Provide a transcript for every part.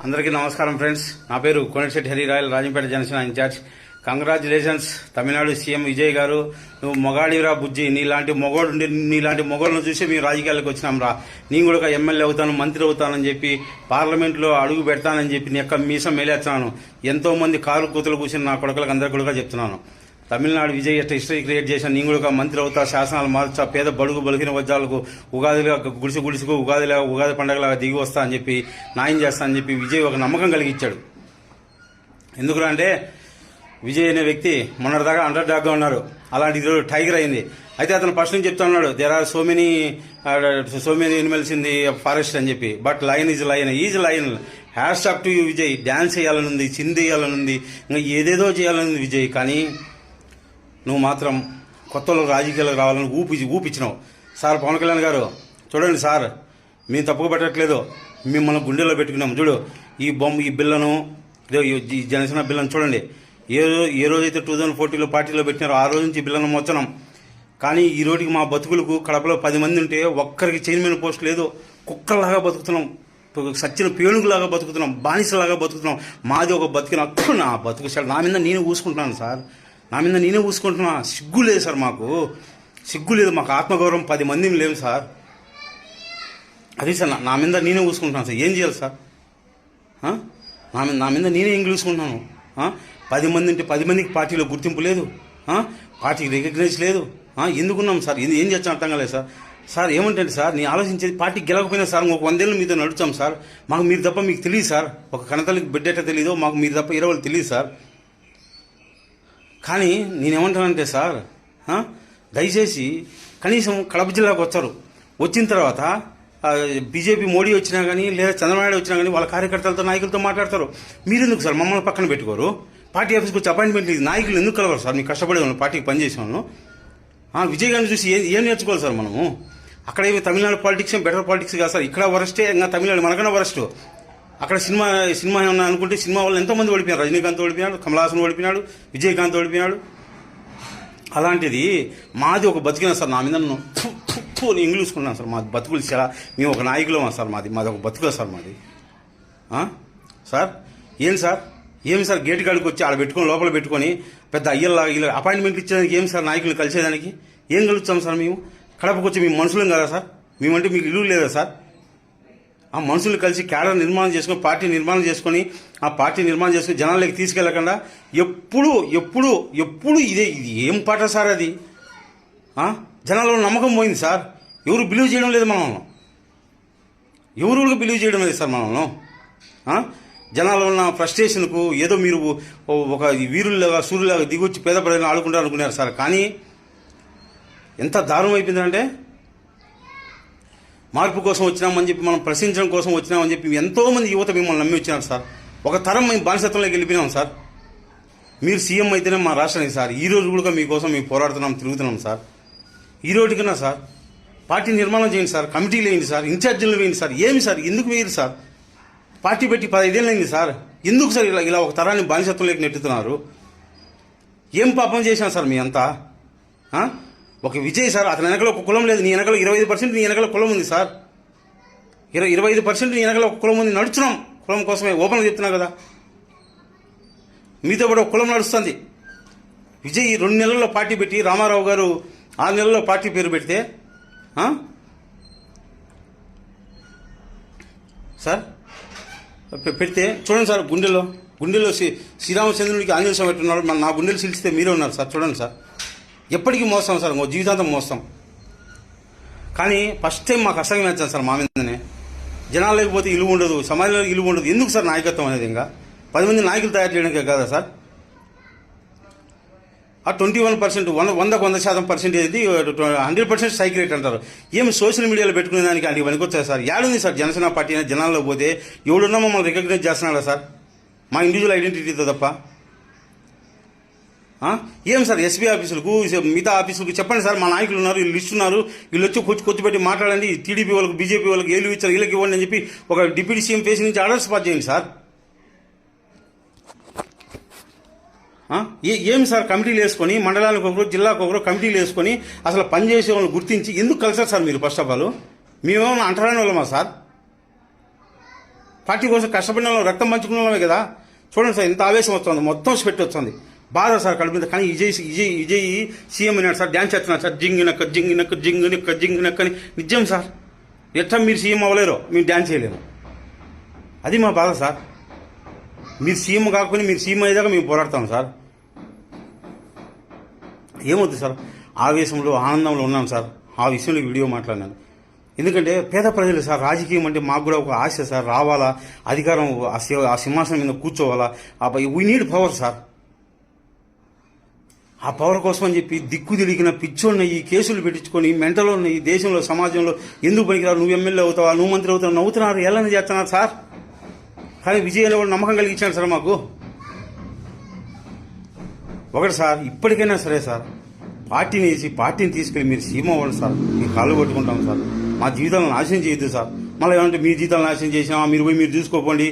అందరికీ నమస్కారం ఫ్రెండ్స్. నా పేరు Konetisetti Harirayal, Rajampet Janasena incharge. Congratulations Tamil Nadu CM Vijay garu. నువ్వు మొగాడిరా బుజ్జి, నీలాంటి మొగోళ్ళను చూసి మేము రాజకీయాలకు వచ్చినాం రా. నేను కూడా ఎమ్మెల్యే అవుతాను, మంత్రి అవుతానని చెప్పి పార్లమెంట్లో అడుగు పెడతానని చెప్పి నీ యొక్క మీసం మేలేస్తున్నాను. ఎంతో మంది కారు కూతులు కూర్చుని నా కొడుకులకు అందరికీ కూడా చెప్తున్నాను. తమిళనాడు విజయ్ ఎట్లా హిస్టరీ క్రియేట్ చేసిన నేను కూడా మంత్రి అవుతా, శాసనాలు మార్చా, పేద బడుగు బలిగిన వర్గాలకు ఉగాదిగా గుడిసుకు ఉగాది పండుగలాగా దిగి వస్తా అని చెప్పి న్యాయం చేస్తా అని చెప్పి విజయ్ ఒక నమ్మకం కలిగించాడు. ఎందుకురా అంటే విజయ్ అనే వ్యక్తి మొన్నటిదాకా అండర్ డాగ్గా ఉన్నారు, అలాంటి ఈరోజు టైగర్ అయింది. అయితే అతను ఫస్ట్ నుంచి చెప్తా ఉన్నాడు, there are so many animals in the forest అని చెప్పి, but lion is lion. Hashtag to you Vijay. Dance చేయాలనుంది, చిందేయాలనుంది, ఇంకా ఏదేదో చేయాలనుంది విజయ్. కానీ నువ్వు మాత్రం కొత్త రాజకీయాలకు రావాలని ఊపించినావు. సార్ పవన్ కళ్యాణ్ గారు చూడండి సార్, మేము తప్పుగా పెట్టట్లేదు, మిమ్మల్ని గుండెల్లో పెట్టుకున్నాం. చూడు ఈ బిల్లను, ఈ జనసేన బిల్లను చూడండి. ఏ రోజైతే 2014లో పార్టీలో పెట్టినారో ఆ రోజు నుంచి బిల్లను మోస్తున్నాం. కానీ ఈ రోజుకి మా బతుకులకు కడపలో 10 మంది ఉంటే ఒక్కరికి చైర్మన్ పోస్ట్ లేదు. కుక్కలాగా బతుకుతున్నాం, సచ్చిన పేణుగులాగా బతుకుతున్నాం, బానిసలాగా బతుకుతున్నాం. మాది ఒక బతికిన నా బతుకు సార్, నా మీద నేనే ఊసుకుంటున్నాను సార్, నా మీద నేనే ఊసుకుంటున్నా. సిగ్గు లేదు సార్, మాకు సిగ్గు లేదు, మాకు ఆత్మగౌరవం 10 మంది లేవు సార్. అది సార్ నా మీద నేనే ఊసుకుంటున్నాను సార్. ఏం చేయాలి సార్? నా మీద నేనే ఎంగిలి చూసుకుంటున్నాను. 10 మంది ఉంటే 10 మందికి పార్టీలో గుర్తింపు లేదు, పార్టీకి రికగ్నైజ్ లేదు. ఎందుకున్నాం సార్? ఏం చేస్తాం అర్థం కాలేదు సార్. సార్ ఏమంటే సార్, నేను ఆలోచించేది పార్టీకి గెలకపోయినా సార్ ఒక 100 ఏళ్ళు మీతో నడుచాం సార్. మాకు మీరు తప్ప మీకు తెలియదు సార్. ఒక కనతల్లికి బిడ్డట తెలీదు, మాకు మీరు తప్ప 20 తెలియదు సార్. కానీ నేనేమంటానంటే సార్, దయచేసి కనీసం కడప జిల్లాకు వచ్చారు, వచ్చిన తర్వాత బీజేపీ మోడీ వచ్చినా కానీ లేదా చంద్రబాబు వచ్చినా కానీ వాళ్ళ కార్యకర్తలతో నాయకులతో మాట్లాడతారు. మీరెందుకు సార్ మమ్మల్ని పక్కన పెట్టుకోరు? పార్టీ ఆఫీస్కి వచ్చి అపాయింట్మెంట్ లేదు, నాయకులు ఎందుకు కలవరు సార్? మీకు కష్టపడే వాళ్ళు, పార్టీకి పనిచేసే వాళ్ళు. విజయ్ గారిని చూసి ఏం నేర్చుకోవాలి సార్ మనము? అక్కడ ఏమి తమిళనాడు పాలిటిక్స్ బెటర్ పాలిటిక్స్ కాదు సార్. ఇక్కడ వరస్టే, ఇంకా తమిళనాడు మనకన్నా వరస్ట్. అక్కడ సినిమా ఏమన్నా అనుకుంటే సినిమా వాళ్ళు ఎంతోమంది ఓడిపోయారు. రజనీకాంత్ ఓడిపోయినాడు, కమల్ హాసన్ ఓడిపోయినాడు, విజయకాంత్ ఓడిపోయినాడు. అలాంటిది మాది ఒక బతికిన సార్. నా మీద ఇంగ్లీష్ చూసుకున్నాను సార్. మాది బతుకులు చాలా, మేము ఒక నాయకులమా సార్. మాది ఒక బతుకుల సార్ మాది. సార్ ఏమి సార్ గేట్ కాడికి వచ్చి ఆడ పెట్టుకొని లోపల పెట్టుకొని పెద్ద అయ్యల్లాగా ఇలా అపాయింట్మెంట్ ఇచ్చేదానికి ఏమి సార్? నాయకులు కలిసేదానికి ఏం కలుగుతాం సార్? మేము కడపకు వచ్చి మేము మనుషులం కదా సార్? మేమంటే మీకు ఇల్లు లేదా సార్? ఆ మనుషులు కలిసి క్యాడర్ నిర్మాణం చేసుకొని, పార్టీ నిర్మాణం చేసుకొని, ఆ పార్టీ నిర్మాణం చేసుకుని జనాలకి తీసుకెళ్లకుండా ఎప్పుడు ఇది ఏం పాట సార్? అది జనాల్లో నమ్మకం పోయింది సార్. ఎవరు బిలీవ్ చేయడం లేదు మనల్ని, ఎవరు బిలీవ్ చేయడం లేదు సార్ మనల్ని. జనాల్లో ఉన్న ఫ్రస్ట్రేషన్కు ఏదో మీరు ఒక వీరుల్లాగా సూర్యులాగా దిగొచ్చి పేద ప్రజలను ఆడుకుంటారు అనుకున్నారు సార్. కానీ ఎంత దారుణం అయిపోయిందంటే, మార్పు కోసం వచ్చినామని చెప్పి, మనం ప్రశ్నించడం కోసం వచ్చినామని చెప్పి ఎంతోమంది యువత మిమ్మల్ని నమ్మి వచ్చినారు సార్. ఒక తరం మేము బానిసత్వంలోకి వెళ్ళిపోయినాం సార్. మీరు సీఎం అయితేనే మా రాష్ట్రానికి సార్. ఈ రోజు కూడా మీకోసం మేము పోరాడుతున్నాం, తిరుగుతున్నాం సార్. ఈ రోజుకన్నా సార్ పార్టీ నిర్మాణం చేయండి సార్, కమిటీలు వేయండి సార్, ఇన్ఛార్జీలు వేయండి సార్. ఏమి సార్, ఎందుకు వేయరు సార్? పార్టీ పెట్టి 15 ఏళ్ళు అయింది సార్. ఎందుకు సార్ ఇలా ఒక తరాన్ని బానిసత్వంలోకి నెట్టుతున్నారు? ఏం పాపం చేశాను సార్ మీ అంతా? ఒక విజయ్ సార్, అతని వెనకలో ఒక కులం లేదు, నీ వెనకలో 25% నీ వెనకలో కులం ఉంది సార్. 25% నీ వెనకలో ఒక కులం ఉంది. నడుచున్నాం కులం కోసమే, ఓపెన్గా చెప్తున్నా కదా. మీతో కూడా ఒక కులం నడుస్తుంది. విజయ్ 2 నెలల్లో పార్టీ పెట్టి, రామారావు గారు 6 నెలల్లో పార్టీ పేరు పెడితే సార్ పెడితే చూడండి సార్, గుండెల్లో శ్రీరామచంద్రుడికి ఆంజనేయ స్వామి పెట్టున్నాడు. నా గుండెలు సిలిస్తే మీరే ఉన్నారు సార్. చూడండి సార్, ఎప్పటికీ మోస్తాం సార్, జీవితాంతం మోస్తాం. కానీ ఫస్ట్ టైం మాకు అసహ్యం వచ్చాను సార్ మా మీదనే. జనాలు లేకపోతే ఇలువ ఉండదు, సమాజంలో ఇలువ ఉండదు. ఎందుకు సార్ నాయకత్వం అనేది? ఇంకా 10 మంది నాయకులు తయారు చేయడానికి కదా సార్. ఆ 21%, 100% ఏది 100% సైకిల్ రేట్ అంటారు. ఏమి సోషల్ మీడియాలో పెట్టుకునే దానికి అది పనికొచ్చారు సార్. ఏడుంది సార్ జనసేన పార్టీ అనేది? జనాల్లో పోతే ఎవడున్నా మమ్మల్ని రికగ్నైజ్ చేస్తున్నాడా సార్? మా ఇండివిజువల్ ఐడెంటిటీతో తప్ప. ఏం సార్ ఎస్పీ ఆఫీసులకు, మిగతా ఆఫీసులకు చెప్పండి సార్, మా నాయకులు ఉన్నారు, వీళ్ళు ఇస్తున్నారు, వీళ్ళు వచ్చి కూర్చోబెట్టి మాట్లాడండి. టీడీపీ వాళ్ళకి, బీజేపీ వాళ్ళకి ఏళ్ళు ఇచ్చారు, వీళ్ళకి ఇవ్వండి అని చెప్పి ఒక డిప్యూటీ సీఎం ఫేస్ నుంచి ఆర్డర్స్ పాస్ చేయండి సార్. ఏమి సార్ కమిటీలు వేసుకొని, మండలానికి ఒకరు, జిల్లాకు ఒకరు కమిటీలు వేసుకొని అసలు పనిచేసే వాళ్ళని గుర్తించి ఎందుకు కలిసారు సార్ మీరు? ఫస్ట్ ఆఫ్ ఆల్ మేమేమన్నా అంటరాని వాళ్ళమా సార్? పార్టీ కోసం కష్టపడిన వాళ్ళం, రక్తం పంచుకున్న వాళ్ళమే కదా. చూడండి సార్, ఇంత ఆవేశం వస్తుంది, మొత్తం స్పెట్ వస్తుంది, బాధ సార్ కడుపు మీద. కానీ విజయ్ సీఎం అయినాడు సార్, డ్యాన్స్ చేస్తున్నాడు సార్, జింగినక్క జింగినక్క జింగినక్క జింగినక్క అని. నిజం సార్, ఎట్లా మీరు సీఎం అవ్వలేరు, మేము డ్యాన్స్ చేయలేము. అది మా బాధ సార్. మీరు సీఎం కాకపోయినా మీరు సీఎం అయ్యేదాకా మేము పోరాడతాం సార్. ఏమవుతుంది సార్, ఆవేశంలో ఆనందంలో ఉన్నాను సార్, ఆ విషయంలో వీడియో మాట్లాడినాను. ఎందుకంటే పేద ప్రజలు సార్, రాజకీయం అంటే మాకు కూడా ఒక ఆశ సార్, రావాలా, అధికారం ఆ సింహాసనం మీద కూర్చోవాలా, వీ నీడ్ పవర్ సార్. ఆ పవర్ కోసం అని చెప్పి దిక్కు తిరిగిన పిచ్చోళ్ళని ఈ కేసులు పెట్టించుకొని మెంటలో ఉన్న ఈ దేశంలో సమాజంలో ఎందుకు పనికిరావు, నువ్వు ఎమ్మెల్యే అవుతావా, నువ్వు మంత్రి అవుతావు, నవ్వుతున్నారు, ఎలా చేస్తున్నారు సార్. కానీ విజయ్ అనేవాడు నమ్మకం కలిగించాడు సార్ మాకు. ఒకటి సార్, ఇప్పటికైనా సరే సార్, పార్టీని తీసుకెళ్ళి మీరు సీఎం అవ్వండి సార్, మీ కాళ్ళు కొట్టుకుంటాం సార్. మా జీవితాలను నాశనం చేయొద్దు సార్. మళ్ళీ ఏమంటే మీ జీవితాలను నాశనం చేసినా మీరు పోయి మీరు చూసుకోపోండి,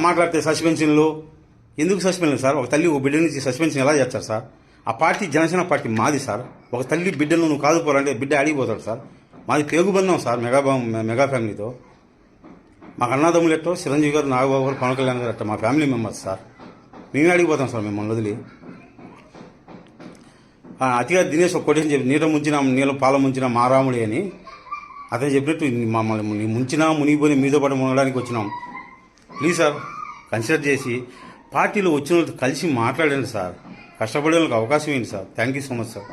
మాట్లాడితే సస్పెన్షన్లు. ఎందుకు సస్పెన్షన్ సార్? ఒక తల్లి ఒక బిడ్డ నుంచి సస్పెన్షన్ ఎలా చేస్తారు సార్? ఆ పార్టీ జనసేన పార్టీ మాది సార్. ఒక తల్లి బిడ్డను నువ్వు కాదుపోరంటే బిడ్డ అడిగిపోతాడు సార్. మాది పేగుబంధం సార్, మెగా ఫ్యామిలీతో. మాకు అన్నదమ్ములు ఎట్టో చిరంజీవి గారు, నాగబాబు గారు, పవన్ కళ్యాణ్ గారు అట్ట మా ఫ్యామిలీ మెంబర్స్ సార్. మేమే అడిగిపోతాం సార్ మిమ్మల్ని వదిలి. అతిగా దినేష్ ఒక కొటేషన్ చెప్పి, నీట ముంచిన నీళ్ళ పాల ముంచిన మారాముడి అని అతను చెప్పినట్టు మమ్మల్ని ముంచినా మునిగిపోయి మీతో పాటు మునగడానికి వచ్చినాం. ప్లీజ్ సార్, కన్సిడర్ చేసి పార్టీలో వచ్చిన వాళ్ళతో కలిసి మాట్లాడండి సార్, కష్టపడే వాళ్ళకి అవకాశం ఏంటి sir. Thank you so much sir.